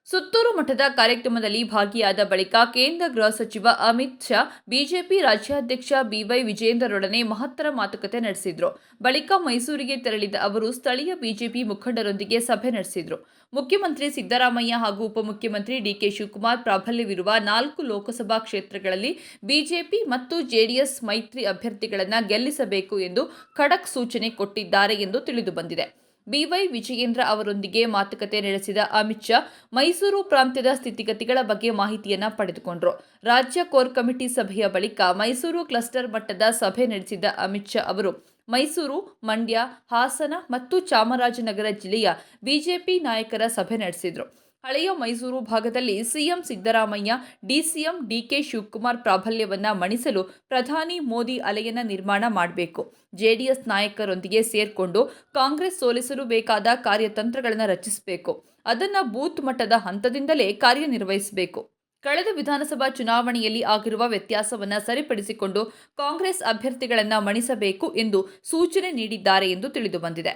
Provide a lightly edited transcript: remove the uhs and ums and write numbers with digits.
ಸುತ್ತೂರು ಮಠದ ಕಾರ್ಯಕ್ರಮದಲ್ಲಿ ಭಾಗಿಯಾದ ಬಳಿಕ ಕೇಂದ್ರ ಗೃಹ ಸಚಿವ ಅಮಿತ್ ಶಾ ಬಿಜೆಪಿ ರಾಜ್ಯಾಧ್ಯಕ್ಷ ಬಿವೈ ವಿಜಯೇಂದ್ರರೊಡನೆ ಮಹತ್ತರ ಮಾತುಕತೆ ನಡೆಸಿದ್ರು. ಬಳಿಕ ಮೈಸೂರಿಗೆ ತೆರಳಿದ ಅವರು ಸ್ಥಳೀಯ ಬಿಜೆಪಿ ಮುಖಂಡರೊಂದಿಗೆ ಸಭೆ ನಡೆಸಿದ್ರು. ಮುಖ್ಯಮಂತ್ರಿ ಸಿದ್ದರಾಮಯ್ಯ ಹಾಗೂ ಉಪಮುಖ್ಯಮಂತ್ರಿ ಡಿಕೆ ಶಿವಕುಮಾರ್ ಪ್ರಾಬಲ್ಯವಿರುವ 4 ಲೋಕಸಭಾ ಕ್ಷೇತ್ರಗಳಲ್ಲಿ ಬಿಜೆಪಿ ಮತ್ತು ಜೆಡಿಎಸ್ ಮೈತ್ರಿ ಅಭ್ಯರ್ಥಿಗಳನ್ನು ಗೆಲ್ಲಿಸಬೇಕು ಎಂದು ಖಡಕ್ ಸೂಚನೆ ಕೊಟ್ಟಿದ್ದಾರೆ ಎಂದು ತಿಳಿದುಬಂದಿದೆ. ಬಿವೈ ವಿಜಯೇಂದ್ರ ಅವರೊಂದಿಗೆ ಮಾತುಕತೆ ನಡೆಸಿದ ಅಮಿತ್ ಶಾ ಮೈಸೂರು ಪ್ರಾಂತ್ಯದ ಸ್ಥಿತಿಗತಿಗಳ ಬಗ್ಗೆ ಮಾಹಿತಿಯನ್ನ ಪಡೆದುಕೊಂಡರು. ರಾಜ್ಯ ಕೋರ್ ಕಮಿಟಿ ಸಭೆಯ ಬಳಿಕ ಮೈಸೂರು ಕ್ಲಸ್ಟರ್ ಮಟ್ಟದ ಸಭೆ ನಡೆಸಿದ ಅಮಿತ್ ಶಾ ಅವರು ಮೈಸೂರು, ಮಂಡ್ಯ, ಹಾಸನ ಮತ್ತು ಚಾಮರಾಜನಗರ ಜಿಲ್ಲೆಯ ಬಿಜೆಪಿ ನಾಯಕರ ಸಭೆ ನಡೆಸಿದರು. ಹಳೆಯ ಮೈಸೂರು ಭಾಗದಲ್ಲಿ ಸಿಎಂ ಸಿದ್ದರಾಮಯ್ಯ, ಡಿಸಿಎಂ ಡಿಕೆ ಶಿವಕುಮಾರ್ ಪ್ರಾಬಲ್ಯವನ್ನ ಮಣಿಸಲು ಪ್ರಧಾನಿ ಮೋದಿ ಅಲೆಯನ್ನ ನಿರ್ಮಾಣ ಮಾಡಬೇಕು. ಜೆಡಿಎಸ್ ನಾಯಕರೊಂದಿಗೆ ಸೇರ್ಕೊಂಡು ಕಾಂಗ್ರೆಸ್ ಸೋಲಿಸಲು ಬೇಕಾದ ಕಾರ್ಯತಂತ್ರಗಳನ್ನು ರಚಿಸಬೇಕು. ಅದನ್ನ ಬೂತ್ ಮಟ್ಟದ ಹಂತದಿಂದಲೇ ಕಾರ್ಯನಿರ್ವಹಿಸಬೇಕು. ಕಳೆದ ವಿಧಾನಸಭಾ ಚುನಾವಣೆಯಲ್ಲಿ ಆಗಿರುವ ವ್ಯತ್ಯಾಸವನ್ನು ಸರಿಪಡಿಸಿಕೊಂಡು ಕಾಂಗ್ರೆಸ್ ಅಭ್ಯರ್ಥಿಗಳನ್ನು ಮಣಿಸಬೇಕು ಎಂದು ಸೂಚನೆ ನೀಡಿದ್ದಾರೆ ಎಂದು ತಿಳಿದುಬಂದಿದೆ.